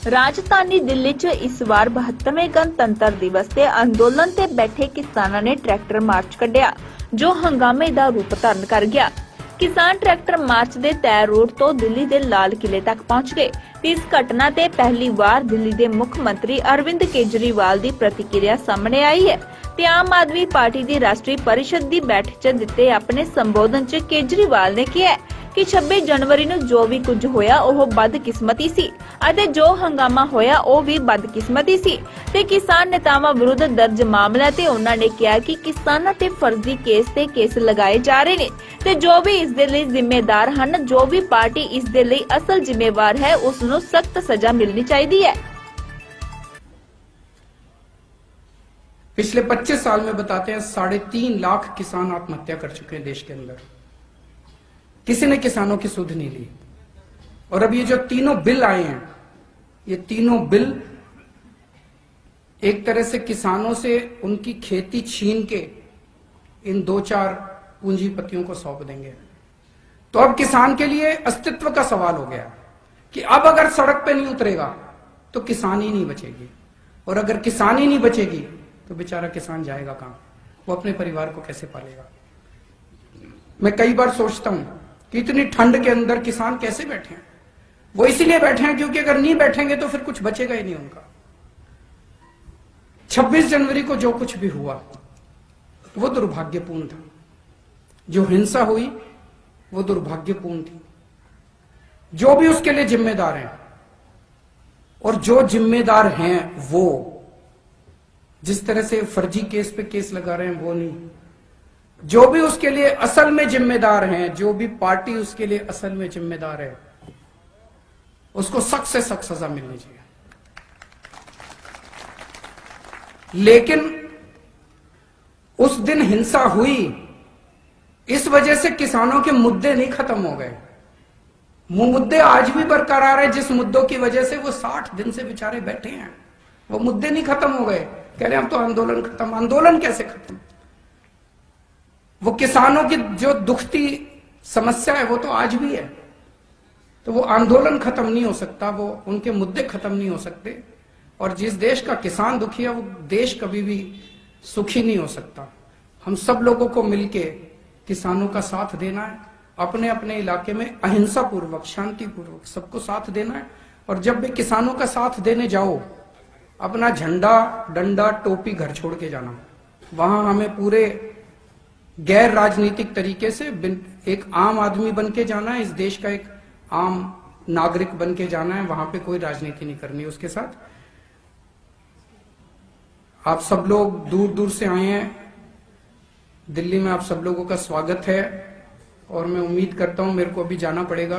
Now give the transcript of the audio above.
राजधानी दिल्ली च इस वार 72वें गणतंत्र दिवस के अंदोलन ते बैठे किसानां ने ट्रैक्टर मार्च कढ़िया जो हंगामे दा रूप धारण कर गया। किसान ट्रैक्टर मार्च दे तय रूट तो दिल्ली दे लाल किले तक पहुंच गए। इस घटना ते पहली बार दिल्ली दे मुख्य मंत्री अरविंद केजरीवाल दी प्रतिक्रिया सामने आई है। ते आम आदमी पार्टी दी राष्ट्रीय परिषद दी बैठक च दिते अपने संबोधन च केजरीवाल ने कहा कि 26 जनवरी ਨੂੰ जो भी कुछ होया ਉਹ ਬਦਕਿਸਮਤੀ ਸੀ ਅਤੇ ਜੋ ਹੰਗਾਮਾ ਹੋਇਆ ਉਹ ਵੀ ਬਦਕਿਸਮਤੀ ਸੀ ਤੇ ਕਿਸਾਨ ਨੇਤਾਵਾਂ ਵਿਰੁੱਧ ਦਰਜ ਮਾਮਲਾ ਤੇ ਉਹਨਾਂ ਨੇ ਕਿਹਾ ਕਿ ਕਿਸਾਨਾਂ ਤੇ ਫਰਜ਼ੀ ਕੇਸ ਲਗਾਏ ਜਾ ਰਹੇ ਨੇ ਤੇ ਜੋ ਵੀ ਇਸ ਦੇ ਲਈ ਜ਼ਿੰਮੇਦਾਰ ਹਨ, ਜੋ ਵੀ ਪਾਰਟੀ ਇਸ ਦੇ ਲਈ ਅਸਲ ਜ਼ਿੰਮੇਵਾਰ ਹੈ ਉਸ ਨੂੰ ਸਖਤ ਸਜ਼ਾ ਮਿਲਣੀ ਚਾਹੀਦੀ ਹੈ। पिछले 25 साल में बताते हैं 3.5 लाख किसान आत्महत्या कर चुके हैं देश के अंदर। किसी ने किसानों की सुध नहीं ली। और अब ये जो तीनों बिल आए हैं, ये तीनों बिल एक तरह से किसानों से उनकी खेती छीन के इन 2-4 पूंजीपतियों को सौंप देंगे। तो अब किसान के लिए अस्तित्व का सवाल हो गया कि अब अगर सड़क पे नहीं उतरेगा तो किसान ही नहीं बचेगी, और अगर किसान ही नहीं बचेगी तो बेचारा किसान जाएगा कहां? वो अपने परिवार को कैसे पालेगा? मैं कई बार सोचता हूं कि इतनी ठंड के अंदर किसान कैसे बैठे हैं। वो इसीलिए बैठे हैं क्योंकि अगर नहीं बैठेंगे तो फिर कुछ बचेगा ही नहीं उनका। 26 जनवरी को जो कुछ भी हुआ वो दुर्भाग्यपूर्ण था। जो हिंसा हुई वो दुर्भाग्यपूर्ण थी। जो भी उसके लिए जिम्मेदार हैं, और जो जिम्मेदार हैं वो जिस तरह से फर्जी केस पे केस लगा रहे हैं वो नहीं, जो भी उसके लिए असल में जिम्मेदार हैं, जो भी पार्टी उसके लिए असल में जिम्मेदार है, उसको सख्त से सख्त सजा मिलनी चाहिए। लेकिन उस दिन हिंसा हुई, इस वजह से किसानों के मुद्दे नहीं खत्म हो गए। मुद्दे आज भी बरकरार है। जिस मुद्दों की वजह से वो 60 दिन से बेचारे बैठे हैं, वो मुद्दे नहीं खत्म हो गए। कह रहे हैं हम तो आंदोलन खत्म। आंदोलन कैसे खत्म? वो किसानों की जो दुखती समस्या है वो तो आज भी है। तो वो आंदोलन खत्म नहीं हो सकता, वो उनके मुद्दे खत्म नहीं हो सकते। और जिस देश का किसान दुखी है वो देश कभी भी सुखी नहीं हो सकता। हम सब लोगों को मिलके किसानों का साथ देना है। अपने अपने इलाके में अहिंसा पूर्वक, शांति पूर्वक सबको साथ देना है। और जब भी किसानों का साथ देने जाओ, अपना झंडा, डंडा, टोपी घर छोड़ के जाना। वहां हमें पूरे गैर राजनीतिक तरीके से एक आम आदमी बन के जाना है। इस देश का एक आम नागरिक बन के जाना है। वहां पे कोई राजनीति नहीं करनी उसके साथ। आप सब लोग दूर दूर से आए हैं दिल्ली में, आप सब लोगों का स्वागत है। और मैं उम्मीद करता हूं, मेरे को अभी जाना पड़ेगा।